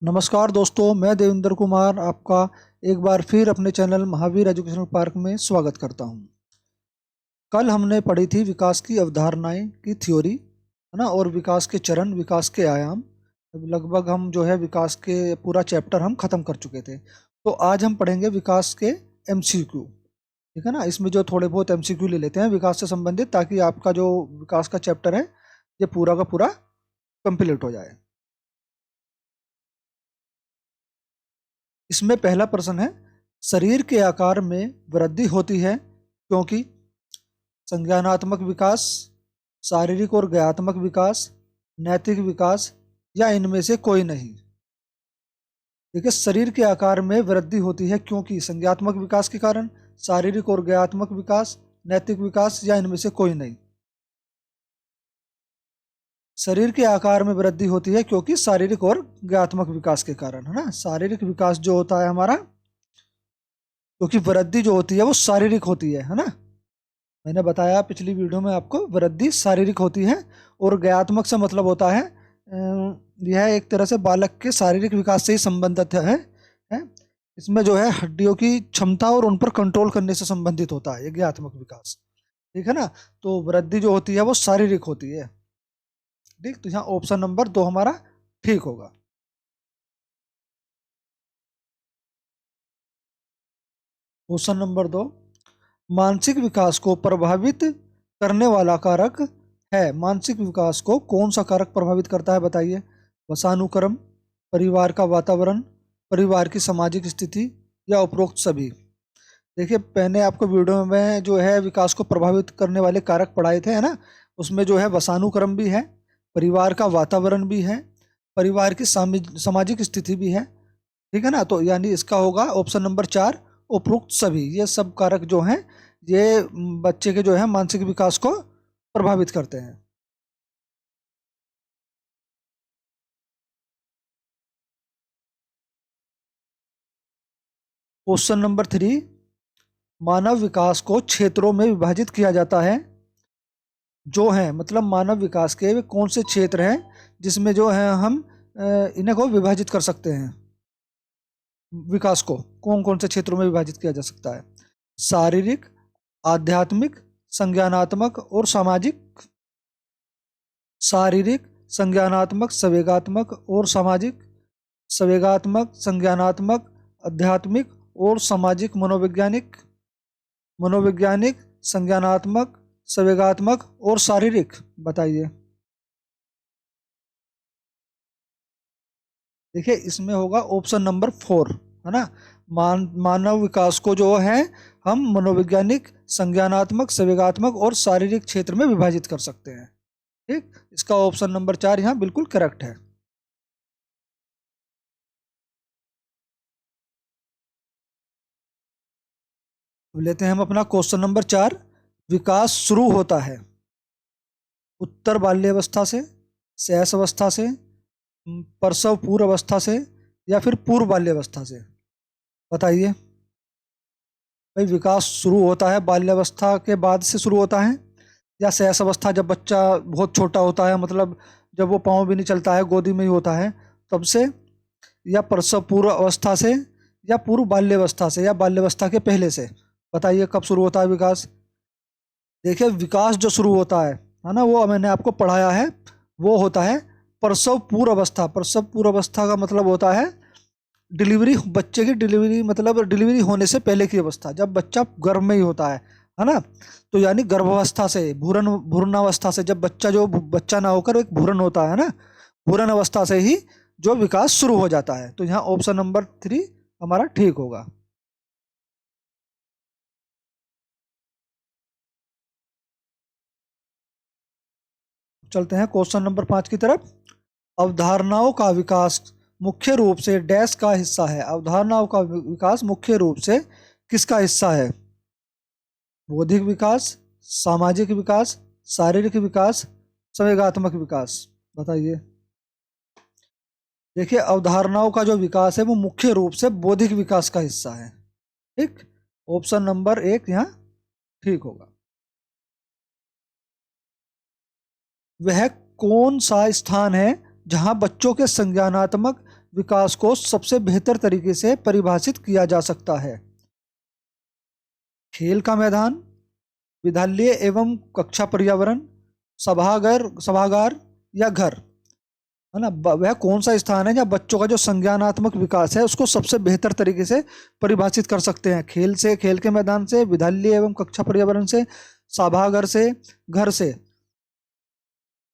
नमस्कार दोस्तों, मैं देवेंद्र कुमार आपका एक बार फिर अपने चैनल महावीर एजुकेशनल पार्क में स्वागत करता हूं। कल हमने पढ़ी थी विकास की अवधारणाएं की थ्योरी, है ना, और विकास के चरण, विकास के आयाम। लगभग हम जो है विकास के पूरा चैप्टर हम खत्म कर चुके थे। तो आज हम पढ़ेंगे विकास के एमसीक्यू। ठीक है ना, इसमें जो थोड़े बहुत एमसीक्यू ले लेते हैं विकास से संबंधित, ताकि आपका जो विकास का चैप्टर है ये पूरा का पूरा कंप्लीट हो जाए। इसमें पहला प्रश्न है, शरीर के आकार में वृद्धि होती है क्योंकि संज्ञानात्मक विकास, शारीरिक और ज्ञानात्मक विकास, नैतिक विकास या इनमें से कोई नहीं। देखिए, शरीर के आकार में वृद्धि होती है क्योंकि संज्ञानात्मक विकास के कारण, शारीरिक और ज्ञानात्मक विकास, नैतिक विकास या इनमें से कोई नहीं। शरीर के आकार में वृद्धि होती है क्योंकि शारीरिक और ज्ञानात्मक विकास के कारण, है ना। शारीरिक विकास जो होता है हमारा, क्योंकि वृद्धि जो होती है वो शारीरिक होती है ना। मैंने बताया पिछली वीडियो में आपको, वृद्धि शारीरिक होती है और ज्ञानात्मक से मतलब होता है यह एक तरह से बालक के शारीरिक विकास से ही संबंधित है। इसमें जो है हड्डियों की क्षमता और उन पर कंट्रोल करने से संबंधित होता है ये ज्ञानात्मक विकास। ठीक है ना। तो वृद्धि जो होती है वो शारीरिक होती है। ठीक, तो यहाँ ऑप्शन नंबर 2 हमारा ठीक होगा। क्वेश्चन नंबर 2, मानसिक विकास को प्रभावित करने वाला कारक है। मानसिक विकास को कौन सा कारक प्रभावित करता है बताइए। वंशानुक्रम, परिवार का वातावरण, परिवार की सामाजिक स्थिति या उपरोक्त सभी। देखिए, मैंने आपको वीडियो में जो है विकास को प्रभावित करने वाले कारक पढ़ाए थे, है ना। उसमें जो है वंशानुक्रम भी है, परिवार का वातावरण भी है, परिवार की सामाजिक स्थिति भी है। ठीक है ना। तो यानी इसका होगा ऑप्शन नंबर 4, उपरोक्त सभी। ये सब कारक जो हैं ये बच्चे के जो है मानसिक विकास को प्रभावित करते हैं। क्वेश्चन नंबर 3, मानव विकास को क्षेत्रों में विभाजित किया जाता है। जो है मतलब मानव विकास के वे कौन से क्षेत्र हैं जिसमें जो है हम इन्हें को विभाजित कर सकते हैं। विकास को कौन कौन से क्षेत्रों में विभाजित किया जा सकता है। शारीरिक, आध्यात्मिक, संज्ञानात्मक और सामाजिक। शारीरिक, संज्ञानात्मक, संवेगात्मक और सामाजिक। संवेगात्मक, संज्ञानात्मक, आध्यात्मिक और सामाजिक। मनोवैज्ञानिक, मनोवैज्ञानिक, संज्ञानात्मक, संवेगात्मक और शारीरिक। बताइए। देखिए, इसमें होगा ऑप्शन नंबर 4, है ना। मानव विकास को जो है हम मनोवैज्ञानिक, संज्ञानात्मक, संवेगात्मक और शारीरिक क्षेत्र में विभाजित कर सकते हैं। ठीक, इसका ऑप्शन नंबर 4 यहाँ बिल्कुल करेक्ट है। अब लेते हैं हम अपना क्वेश्चन नंबर 4। विकास शुरू होता है उत्तर बाल्यावस्था से, शैशव अवस्था से, प्रसव पूर्व अवस्था से या फिर पूर्व बाल्यावस्था से। बताइए भाई, विकास शुरू होता है बाल्यावस्था के बाद से शुरू होता है, या शैशव अवस्था जब बच्चा बहुत छोटा होता है, मतलब जब वो पाँव भी नहीं चलता है, गोदी में ही होता है तब से, या प्रसव पूर्व अवस्था से, या पूर्व बाल्यावस्था से, या बाल्यावस्था के पहले से। बताइए कब शुरू होता है विकास। देखिए, विकास जो शुरू होता है ना, वो मैंने आपको पढ़ाया है, वो होता है प्रसव पूर्व अवस्था। प्रसव पूर्व अवस्था का मतलब होता है डिलीवरी, बच्चे की डिलीवरी, मतलब डिलीवरी होने से पहले की अवस्था, जब बच्चा गर्भ में ही होता है ना। तो यानी गर्भावस्था से, भ्रूणावस्था से, जब बच्चा जो बच्चा ना होकर एक भ्रूण होता है ना, भ्रूण अवस्था से ही जो विकास शुरू हो जाता है। तो यहाँ ऑप्शन नंबर 3 हमारा ठीक होगा। चलते हैं क्वेश्चन नंबर 5 की तरफ। अवधारणाओं का विकास मुख्य रूप से डैश का हिस्सा है। अवधारणाओं का विकास मुख्य रूप से किसका हिस्सा है। बौद्धिक विकास, सामाजिक विकास, शारीरिक विकास, संवेगात्मक विकास। बताइए। देखिए, अवधारणाओं का जो विकास है वो मुख्य रूप से बौद्धिक विकास का हिस्सा है। ठीक, ऑप्शन नंबर 1 यहाँ ठीक होगा। वह कौन सा स्थान है जहां बच्चों के संज्ञानात्मक विकास को सबसे बेहतर तरीके से परिभाषित किया जा सकता है? खेल का मैदान, विद्यालय एवं कक्षा पर्यावरण, सभागार या घर, है ना। वह कौन सा स्थान है जहाँ बच्चों का जो संज्ञानात्मक विकास है उसको सबसे बेहतर तरीके से परिभाषित कर सकते हैं? खेल से, खेल के मैदान से, विद्यालय एवं कक्षा पर्यावरण से, सभागार से, घर से।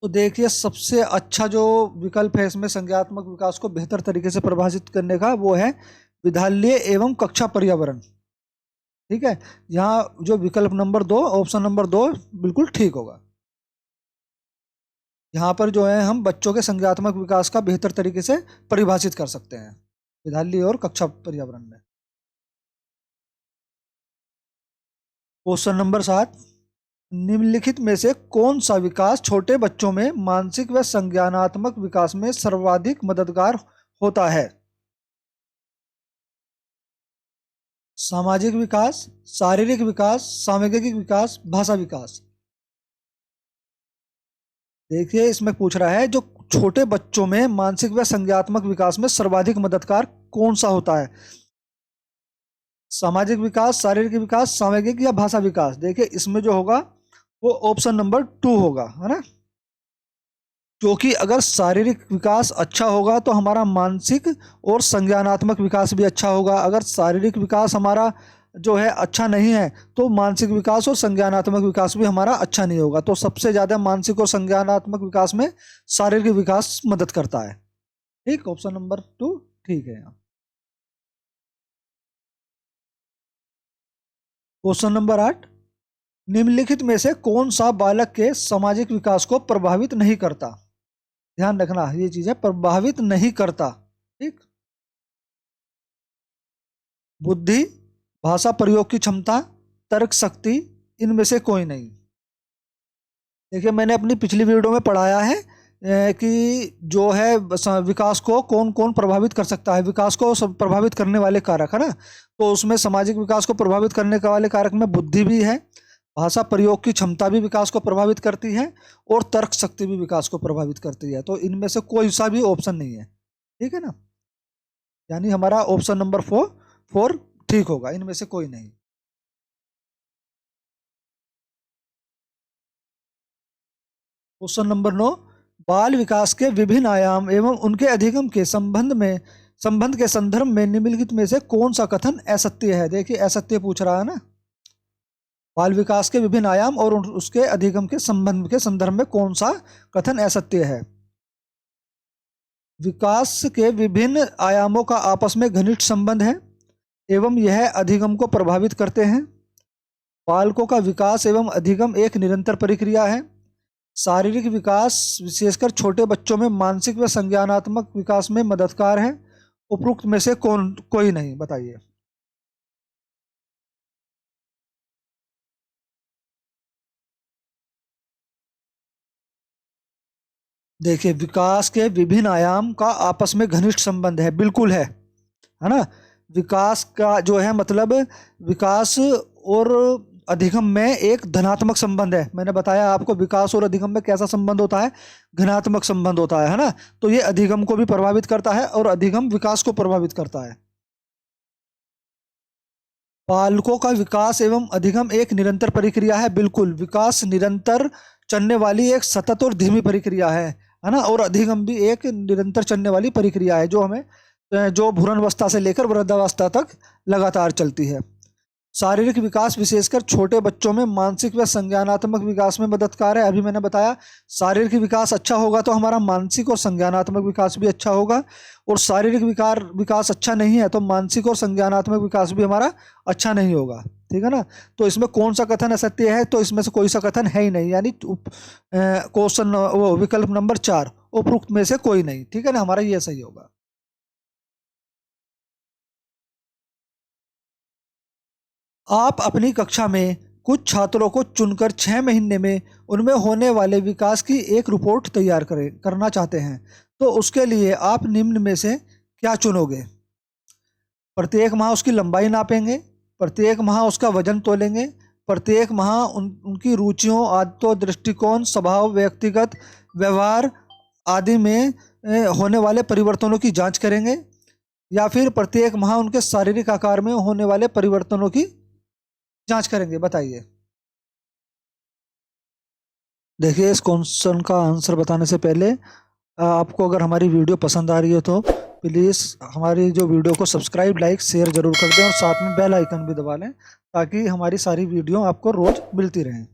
तो देखिए सबसे अच्छा जो विकल्प है इसमें संज्ञानात्मक विकास को बेहतर तरीके से परिभाषित करने का, वो है विद्यालय एवं कक्षा पर्यावरण। ठीक है, यहाँ जो विकल्प नंबर 2, ऑप्शन नंबर 2 बिल्कुल ठीक होगा। यहाँ पर जो है हम बच्चों के संज्ञानात्मक विकास का बेहतर तरीके से परिभाषित कर सकते हैं विद्यालय और कक्षा पर्यावरण में। क्वेश्चन नंबर 7, निम्नलिखित में से कौन सा विकास छोटे बच्चों में मानसिक व संज्ञानात्मक विकास में सर्वाधिक मददगार होता है? सामाजिक विकास, शारीरिक विकास, सामग्रिक विकास, भाषा विकास। देखिए इसमें पूछ रहा है जो छोटे बच्चों में मानसिक व संज्ञानात्मक विकास में सर्वाधिक मददगार कौन सा होता है? सामाजिक विकास, शारीरिक विकास, सामग्रिक या भाषा विकास। देखिए इसमें जो होगा वो ऑप्शन नंबर 2 होगा, है ना। क्योंकि अगर शारीरिक विकास अच्छा होगा तो हमारा मानसिक और संज्ञानात्मक विकास भी अच्छा होगा। अगर शारीरिक विकास हमारा जो है अच्छा नहीं है तो मानसिक विकास और संज्ञानात्मक विकास भी हमारा अच्छा नहीं होगा। तो सबसे ज़्यादा मानसिक और संज्ञानात्मक विकास में शारीरिक विकास मदद करता है। ठीक, ऑप्शन नंबर 2 ठीक है। यहाँ क्वेश्चन नंबर 8, निम्नलिखित में से कौन सा बालक के सामाजिक विकास को प्रभावित नहीं करता? ध्यान रखना ये चीजें प्रभावित नहीं करता। ठीक, बुद्धि, भाषा प्रयोग की क्षमता, तर्क शक्ति, इनमें से कोई नहीं। देखिए मैंने अपनी पिछली वीडियो में पढ़ाया है कि जो है विकास को कौन कौन प्रभावित कर सकता है, विकास को प्रभावित करने वाले कारक, है ना। तो उसमें सामाजिक विकास को प्रभावित करने वाले कारक में बुद्धि भी है, भाषा प्रयोग की क्षमता भी विकास को प्रभावित करती है और तर्क शक्ति भी विकास को प्रभावित करती है। तो इनमें से कोई सा भी ऑप्शन नहीं है। ठीक है ना, यानी हमारा ऑप्शन नंबर 4 ठीक होगा, इनमें से कोई नहीं। क्वेश्चन नंबर 9, बाल विकास के विभिन्न आयाम एवं उनके अधिगम के संबंध के संदर्भ में निम्नलिखित में से कौन सा कथन असत्य है? देखिए असत्य पूछ रहा है ना। बाल विकास के विभिन्न आयाम और उसके अधिगम के संबंध के संदर्भ में कौन सा कथन असत्य है? विकास के विभिन्न आयामों का आपस में घनिष्ठ संबंध है एवं यह अधिगम को प्रभावित करते हैं। बालकों का विकास एवं अधिगम एक निरंतर प्रक्रिया है। शारीरिक विकास विशेषकर छोटे बच्चों में मानसिक व संज्ञानात्मक विकास में मददगार है। उपरोक्त में से कोई नहीं, बताइए। देखिए विकास के विभिन्न आयाम का आपस में घनिष्ठ संबंध है, बिल्कुल है ना। विकास का जो है मतलब विकास और अधिगम में एक धनात्मक संबंध है। मैंने बताया आपको विकास और अधिगम में कैसा संबंध होता है, धनात्मक संबंध होता है ना। तो ये अधिगम को भी प्रभावित करता है और अधिगम विकास को प्रभावित करता है। बालकों का विकास एवं अधिगम एक निरंतर प्रक्रिया है, बिल्कुल। विकास निरंतर चलने वाली एक सतत और धीमी प्रक्रिया है ना। और अधिगम भी एक निरंतर चलने वाली प्रक्रिया है जो हमें जो भ्रूणावस्था से लेकर वृद्धावस्था तक लगातार चलती है। शारीरिक विकास विशेषकर छोटे बच्चों में मानसिक व संज्ञानात्मक विकास में मददगार है। अभी मैंने बताया शारीरिक विकास अच्छा होगा तो हमारा मानसिक और संज्ञानात्मक विकास भी अच्छा होगा, और शारीरिक विकास अच्छा नहीं है तो मानसिक और संज्ञानात्मक विकास भी हमारा अच्छा नहीं होगा। ठीक है ना। तो इसमें कौन सा कथन असत्य है? तो इसमें से कोई सा कथन है ही नहीं, यानी क्वेश्चन वो विकल्प नंबर 4 उपरोक्त में से कोई नहीं। ठीक है ना, हमारा ये सही होगा। आप अपनी कक्षा में कुछ छात्रों को चुनकर 6 महीने में उनमें होने वाले विकास की एक रिपोर्ट तैयार करना चाहते हैं, तो उसके लिए आप निम्न में से क्या चुनोगे? प्रत्येक माह उसकी लंबाई नापेंगे, प्रत्येक माह उसका वजन तोलेंगे, प्रत्येक माह उनकी रुचियों, आदतों, दृष्टिकोण, स्वभाव, व्यक्तिगत व्यवहार आदि में होने वाले परिवर्तनों की जांच करेंगे, या फिर प्रत्येक माह उनके शारीरिक आकार में होने वाले परिवर्तनों की जांच करेंगे? बताइए। देखिए, इस क्वेश्चन का आंसर बताने से पहले आपको अगर हमारी वीडियो पसंद आ रही हो तो प्लीज़ हमारी जो वीडियो को सब्सक्राइब, लाइक, शेयर जरूर कर दें और साथ में बेल आइकन भी दबा लें ताकि हमारी सारी वीडियो आपको रोज मिलती रहें।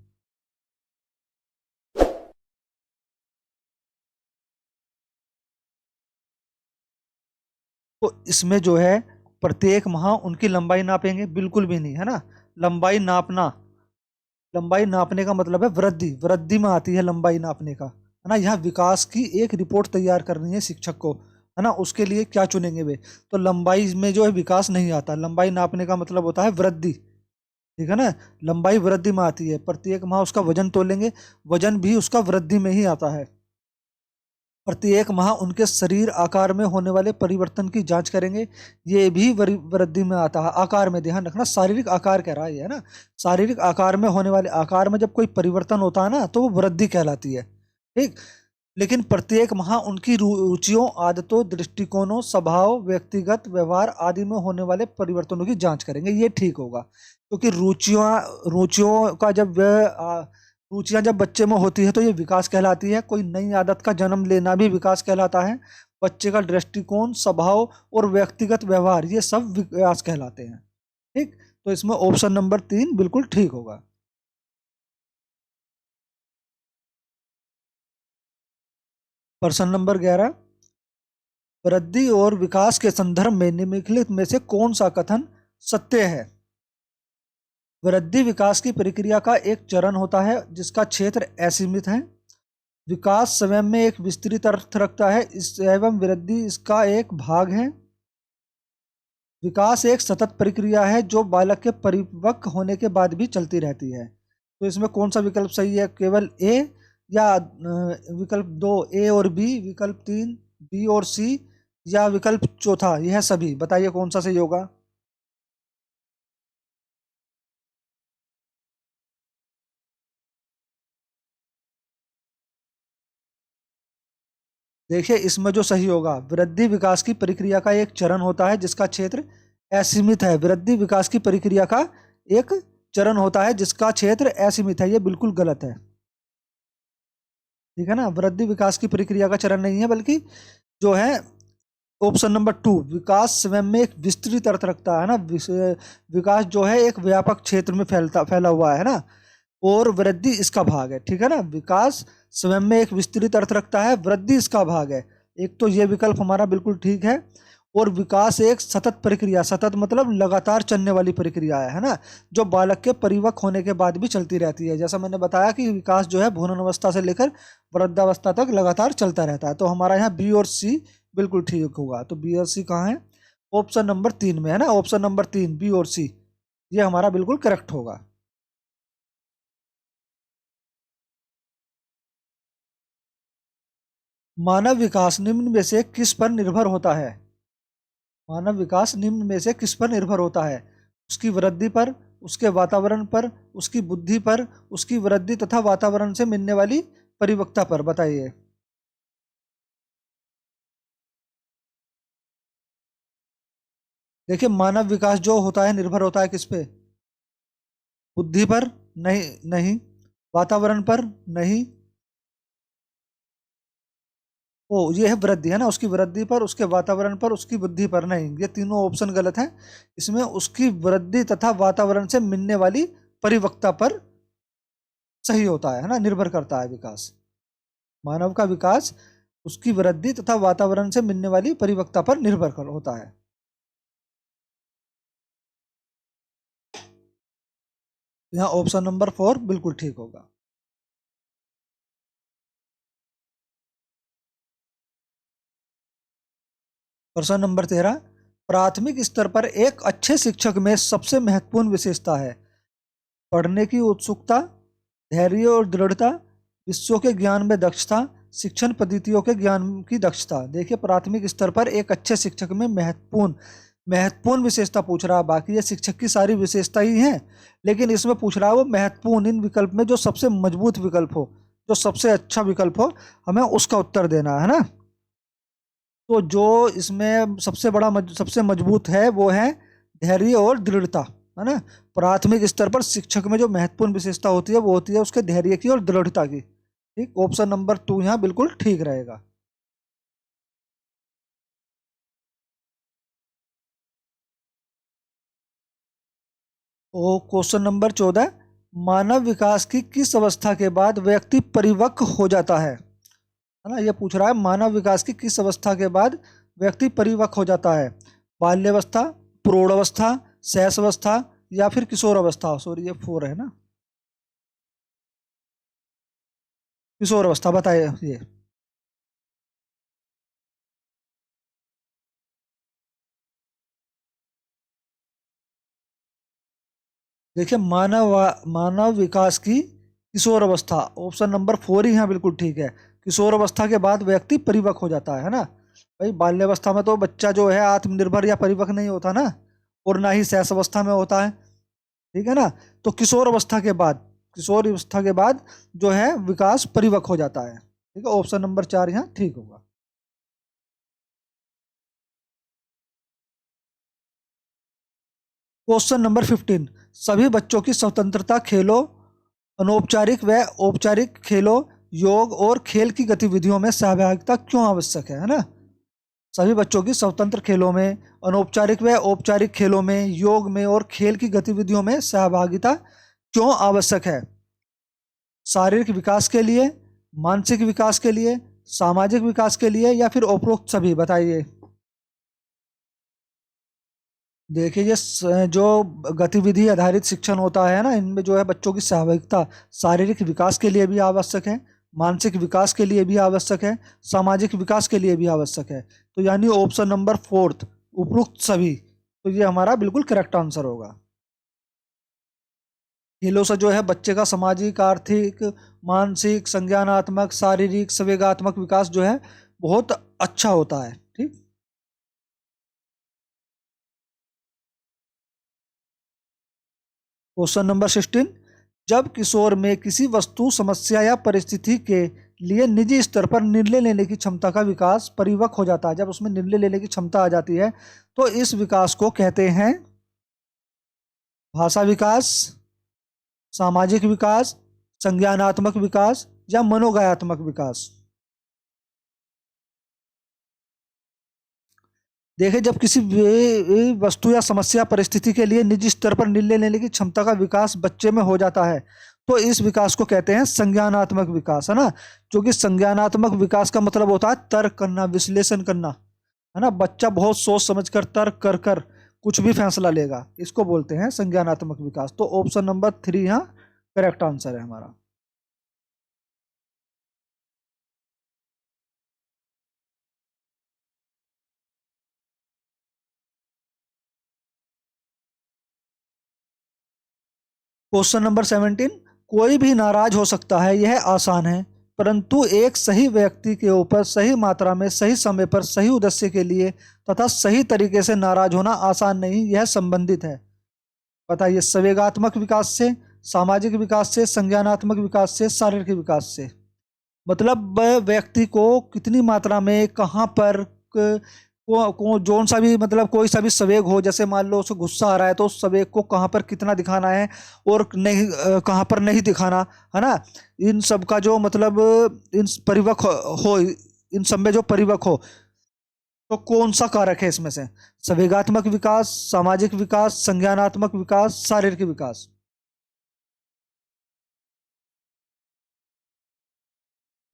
तो इसमें जो है प्रत्येक माह उनकी लंबाई नापेंगे? बिल्कुल भी नहीं, है ना। लंबाई नापना, लंबाई नापने का मतलब है वृद्धि, वृद्धि में आती है लंबाई नापने का, है ना। यहाँ विकास की एक रिपोर्ट तैयार करनी है शिक्षक को, है ना। उसके लिए क्या चुनेंगे वे? तो लंबाई में जो है विकास नहीं आता, लंबाई नापने का मतलब होता है वृद्धि, ठीक है ना। लंबाई वृद्धि में आती है। प्रत्येक माह उसका वजन तोलेंगे, वजन भी उसका वृद्धि में ही आता है। प्रत्येक माह उनके शरीर आकार में होने वाले परिवर्तन की जांच करेंगे, ये भी वृद्धि में आता है। आकार में ध्यान रखना, शारीरिक आकार कह रहा है, है ना। शारीरिक आकार में होने वाले, आकार में जब कोई परिवर्तन होता है ना तो वो वृद्धि कहलाती है, ठीक। लेकिन प्रत्येक माह उनकी रुचियों, आदतों, दृष्टिकोणों, स्वभाव, व्यक्तिगत व्यवहार आदि में होने वाले परिवर्तनों की जांच करेंगे, ये ठीक होगा। क्योंकि रुचियां रुचियों का जब रुचियां जब बच्चे में होती है तो ये विकास कहलाती है। कोई नई आदत का जन्म लेना भी विकास कहलाता है। बच्चे का दृष्टिकोण, स्वभाव और व्यक्तिगत व्यवहार, ये सब विकास कहलाते हैं, ठीक। तो इसमें ऑप्शन नंबर 3 बिल्कुल ठीक होगा। प्रश्न नंबर 11, वृद्धि और विकास के संदर्भ में निम्नलिखित में से कौन सा कथन सत्य है? वृद्धि विकास की प्रक्रिया का एक चरण होता है जिसका क्षेत्र असीमित है। विकास स्वयं में एक विस्तृत अर्थ रखता है, एवं वृद्धि इसका एक भाग है। विकास एक सतत प्रक्रिया है जो बालक के परिपक्व होने के बाद भी चलती रहती है। तो इसमें कौन सा विकल्प सही है? केवल ए, या विकल्प 2 ए और बी, विकल्प 3 बी और सी, या विकल्प चौथा यह सभी? बताइए कौन सा सही होगा। देखिए, इसमें जो सही होगा, वृद्धि विकास की प्रक्रिया का एक चरण होता है जिसका क्षेत्र असीमित है। वृद्धि विकास की प्रक्रिया का एक चरण होता है जिसका क्षेत्र असीमित है, ये बिल्कुल गलत है, ठीक है ना। वृद्धि विकास की प्रक्रिया का चरण नहीं है, बल्कि जो है ऑप्शन नंबर 2, विकास स्वयं में एक विस्तृत अर्थ रखता है ना। विकास जो है एक व्यापक क्षेत्र में फैला हुआ है ना, और वृद्धि इसका भाग है, ठीक है ना। विकास स्वयं में एक विस्तृत अर्थ रखता है, वृद्धि इसका भाग है। एक तो ये विकल्प हमारा बिल्कुल ठीक है। और विकास एक सतत प्रक्रिया, सतत मतलब लगातार चलने वाली प्रक्रिया है ना, जो बालक के परिपक्व होने के बाद भी चलती रहती है। जैसा मैंने बताया कि विकास जो है भ्रूण अवस्था से लेकर वृद्धावस्था तक लगातार चलता रहता है। तो हमारा यहाँ बी और सी बिल्कुल ठीक होगा। तो बी और सी कहाँ है? ऑप्शन नंबर 3 में है ना। ऑप्शन नंबर 3 बी और सी, ये हमारा बिल्कुल करेक्ट होगा। मानव विकास निम्न में से किस पर निर्भर होता है? मानव विकास निम्न में से किस पर निर्भर होता है? उसकी वृद्धि पर, उसके वातावरण पर, उसकी बुद्धि पर, उसकी वृद्धि तथा वातावरण से मिलने वाली परिपक्वता पर? बताइए। देखिए, मानव विकास जो होता है निर्भर होता है किस पे? बुद्धि पर? नहीं, नहीं। वातावरण पर? नहीं। ओ, ये है वृद्धि, है ना। उसकी वृद्धि पर, उसके वातावरण पर, उसकी बुद्धि पर? नहीं, ये तीनों ऑप्शन गलत हैं। इसमें उसकी वृद्धि तथा वातावरण से मिलने वाली परिपक्वता पर सही होता है ना, निर्भर करता है विकास। मानव का विकास उसकी वृद्धि तथा वातावरण से मिलने वाली परिपक्वता पर निर्भर होता है। यहाँ ऑप्शन नंबर 4 बिल्कुल ठीक होगा। प्रश्न नंबर 13, प्राथमिक स्तर पर एक अच्छे शिक्षक में सबसे महत्वपूर्ण विशेषता है? पढ़ने की उत्सुकता, धैर्य और दृढ़ता, विषयों के ज्ञान में दक्षता, शिक्षण पद्धतियों के ज्ञान की दक्षता। देखिए, प्राथमिक स्तर पर एक अच्छे शिक्षक में महत्वपूर्ण महत्वपूर्ण विशेषता पूछ रहा है। बाकी ये शिक्षक की सारी विशेषता ही है, लेकिन इसमें पूछ रहा है वो महत्वपूर्ण, इन विकल्प में जो सबसे मजबूत विकल्प हो, जो सबसे अच्छा विकल्प हो, हमें उसका उत्तर देना है ना। तो जो इसमें सबसे मजबूत है वो है धैर्य और दृढ़ता, है ना। प्राथमिक स्तर पर शिक्षक में जो महत्वपूर्ण विशेषता होती है वो होती है उसके धैर्य की और दृढ़ता की। ठीक, ऑप्शन नंबर 2 यहाँ बिल्कुल ठीक रहेगा। और क्वेश्चन नंबर 14, मानव विकास की किस अवस्था के बाद व्यक्ति परिपक्व हो जाता है ना। ये पूछ रहा है मानव विकास की किस अवस्था के बाद व्यक्ति परिपक्व हो जाता है। बाल्यावस्था, प्रौढ़ावस्था, शैशवावस्था या फिर किशोर अवस्था। सॉरी, ये 4 है ना, किशोर अवस्था बताइए ये। देखिए, मानव विकास की किशोर अवस्था, ऑप्शन नंबर 4 ही यहाँ बिल्कुल ठीक है। किशोर अवस्था के बाद व्यक्ति परिपक्व हो जाता है ना। भाई बाल्यावस्था में तो बच्चा जो है आत्मनिर्भर या परिपक्व नहीं होता ना, और ना ही शैशव अवस्था में होता है। ठीक है ना। तो किशोर अवस्था के बाद जो है विकास परिपक्व हो जाता है। ठीक है, ऑप्शन नंबर 4 यहाँ ठीक होगा। क्वेश्चन नंबर 15, सभी बच्चों की स्वतंत्रता खेलों, अनौपचारिक व औपचारिक खेलों, योग और खेल की गतिविधियों में सहभागिता क्यों आवश्यक है ना। सभी बच्चों की स्वतंत्र खेलों में, अनौपचारिक व औपचारिक खेलों में, योग में और खेल की गतिविधियों में सहभागिता क्यों आवश्यक है। शारीरिक विकास के लिए, मानसिक विकास के लिए, सामाजिक विकास के लिए या फिर उपरोक्त सभी, बताइए। देखिए, जो गतिविधि आधारित शिक्षण होता है ना, इनमें जो है बच्चों की सहभागिता शारीरिक विकास के लिए भी आवश्यक है, मानसिक विकास के लिए भी आवश्यक है, सामाजिक विकास के लिए भी आवश्यक है। तो यानी ऑप्शन नंबर 4, उपरोक्त सभी, तो ये हमारा बिल्कुल करेक्ट आंसर होगा। खेलों से जो है बच्चे का सामाजिक, आर्थिक, मानसिक, संज्ञानात्मक, शारीरिक, संवेगात्मक विकास जो है बहुत अच्छा होता है। ठीक। क्वेश्चन नंबर 16, जब किशोर में किसी वस्तु, समस्या या परिस्थिति के लिए निजी स्तर पर निर्णय लेने की क्षमता का विकास परिपक्व हो जाता है, जब उसमें निर्णय लेने की क्षमता आ जाती है, तो इस विकास को कहते हैं भाषा विकास, सामाजिक विकास, संज्ञानात्मक विकास या मनोज्ञानात्मक विकास। देखिए, जब किसी वस्तु या समस्या परिस्थिति के लिए निजी स्तर पर निर्णय लेने की क्षमता का विकास बच्चे में हो जाता है, तो इस विकास को कहते हैं संज्ञानात्मक विकास, है ना। क्योंकि संज्ञानात्मक विकास का मतलब होता है तर्क करना, विश्लेषण करना, है ना। बच्चा बहुत सोच समझ कर, तर्क कर कर कुछ भी फैसला लेगा, इसको बोलते हैं संज्ञानात्मक विकास। तो ऑप्शन नंबर 3 यहाँ करेक्ट आंसर है हमारा। क्वेश्चन नंबर 17, कोई भी नाराज हो सकता है, यह आसान है, परंतु एक सही व्यक्ति के ऊपर सही मात्रा में, सही समय पर, सही उद्देश्य के लिए तथा सही तरीके से नाराज होना आसान नहीं, यह संबंधित है। बताइए, संवेगात्मक विकास से, सामाजिक विकास से, संज्ञानात्मक विकास से, शारीरिक विकास से। मतलब व्यक्ति को कितनी मात्रा में, कहाँ पर, जोन सा भी, मतलब कोई सा भी संवेग हो, जैसे मान लो उसे गुस्सा आ रहा है तो उस संवेग को कहाँ पर कितना दिखाना है और नहीं, कहाँ पर नहीं दिखाना, है ना। इन सब का जो मतलब इन परिपक्व हो, इन सब में जो परिपक्व हो, तो कौन सा कारक है इसमें से। संवेगात्मक विकास, सामाजिक विकास, संज्ञानात्मक विकास, शारीरिक विकास।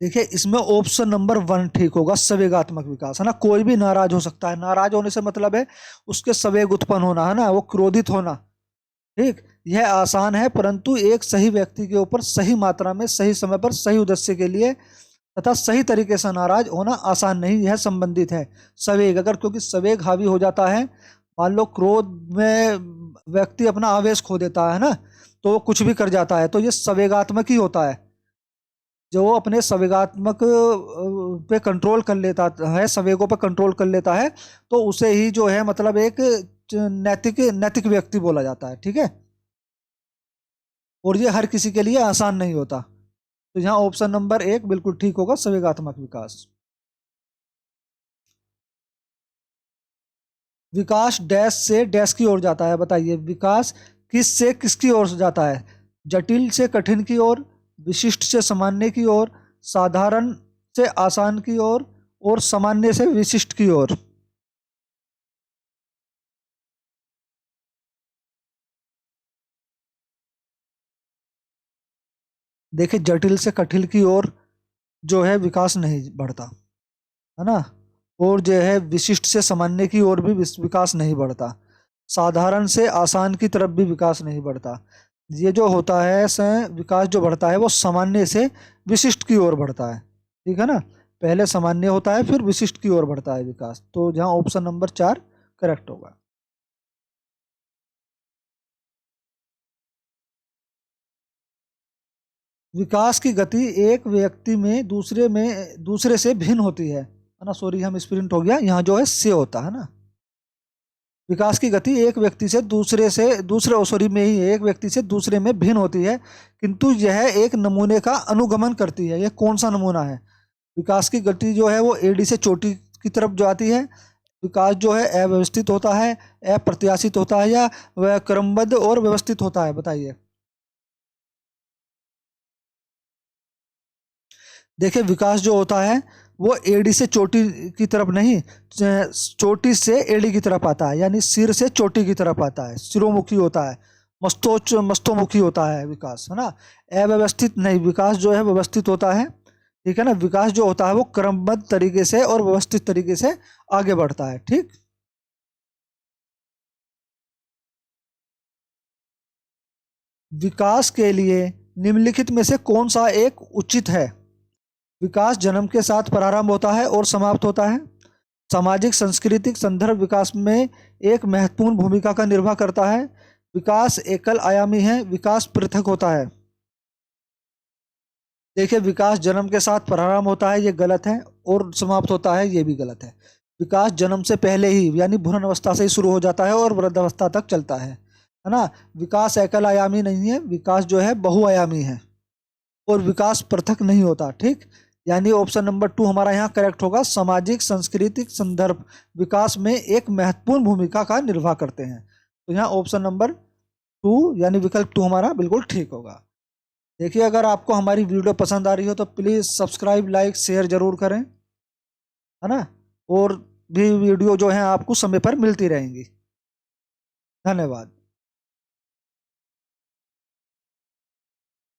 देखिए, इसमें ऑप्शन नंबर 1 ठीक होगा, संवेगात्मक विकास, है ना। कोई भी नाराज हो सकता है, नाराज होने से मतलब है उसके संवेग उत्पन्न होना, है ना, वो क्रोधित होना। ठीक, यह आसान है, परंतु एक सही व्यक्ति के ऊपर सही मात्रा में, सही समय पर, सही उद्देश्य के लिए तथा सही तरीके से नाराज होना आसान नहीं, यह संबंधित है। संवेग, अगर क्योंकि संवेग हावी हो जाता है, मान लो क्रोध में व्यक्ति अपना आवेश खो देता है ना, तो वो कुछ भी कर जाता है, तो ये संवेगात्मक ही होता है। जो अपने संवेगात्मक पे कंट्रोल कर लेता है, संवेगों पे कंट्रोल कर लेता है, तो उसे ही जो है मतलब एक नैतिक नैतिक व्यक्ति बोला जाता है। ठीक है, और ये हर किसी के लिए आसान नहीं होता। तो यहाँ ऑप्शन नंबर 1 बिल्कुल ठीक होगा, संवेगात्मक विकास। विकास डैश से डैश की ओर जाता है, बताइए विकास किस से किसकी ओर जाता है? जटिल से कठिन की ओर, विशिष्ट से सामान्य की ओर, साधारण से आसान की ओर और सामान्य से विशिष्ट की ओर। देखिए जटिल से कठिन की ओर जो है विकास नहीं बढ़ता, है ना। और जो है विशिष्ट से सामान्य की ओर भी विकास नहीं बढ़ता। साधारण से आसान की तरफ भी विकास नहीं बढ़ता। ये जो होता है विकास जो बढ़ता है वो सामान्य से विशिष्ट की ओर बढ़ता है, ठीक है ना। पहले सामान्य होता है फिर विशिष्ट की ओर बढ़ता है विकास, तो जहाँ ऑप्शन नंबर 4 करेक्ट होगा। विकास की गति एक व्यक्ति में दूसरे से भिन्न होती है ना। सॉरी हम स्प्रिंट हो गया, यहाँ जो है से होता है ना। विकास की गति एक व्यक्ति से दूसरे सॉरी में ही एक व्यक्ति से दूसरे में भिन्न होती है, किंतु यह एक नमूने का अनुगमन करती है। यह कौन सा नमूना है? विकास की गति जो है वो एडी से चोटी की तरफ जाती है। विकास जो है अव्यवस्थित होता है, अप्रत्याशित होता है, या वह क्रमबद्ध और व्यवस्थित होता है, बताइए। देखिए विकास जो होता है वो एडी से चोटी की तरफ नहीं, चोटी से एडी की तरफ आता है, यानी सिर से चोटी की तरफ आता है, सिरोमुखी होता है, मस्तोमुखी होता है विकास, है ना। अव्यवस्थित नहीं, विकास जो है व्यवस्थित होता है, ठीक है ना। विकास जो होता है वो क्रमबद्ध तरीके से और व्यवस्थित तरीके से आगे बढ़ता है, ठीक। विकास के लिए निम्नलिखित में से कौन सा एक उचित है? विकास जन्म के साथ प्रारंभ होता है और समाप्त होता है। सामाजिक सांस्कृतिक संदर्भ विकास में एक महत्वपूर्ण भूमिका का निर्वाह करता है। विकास एकल आयामी है, विकास पृथक होता है। देखिए विकास जन्म के साथ प्रारंभ होता है, ये गलत है, और समाप्त होता है, ये भी गलत है। विकास जन्म से पहले ही यानी भ्रूण अवस्था से ही शुरू हो जाता है और वृद्धावस्था तक चलता है ना। विकास एकल आयामी नहीं है, विकास जो है बहुआयामी है, और विकास पृथक नहीं होता, ठीक। यानी ऑप्शन नंबर 2 हमारा यहाँ करेक्ट होगा। सामाजिक सांस्कृतिक संदर्भ विकास में एक महत्वपूर्ण भूमिका का निर्वाह करते हैं, तो यहाँ ऑप्शन नंबर 2 यानी विकल्प 2 हमारा बिल्कुल ठीक होगा। देखिए अगर आपको हमारी वीडियो पसंद आ रही हो तो प्लीज़ सब्सक्राइब लाइक शेयर जरूर करें, है ना। और भी वीडियो जो है आपको समय पर मिलती रहेंगी। धन्यवाद।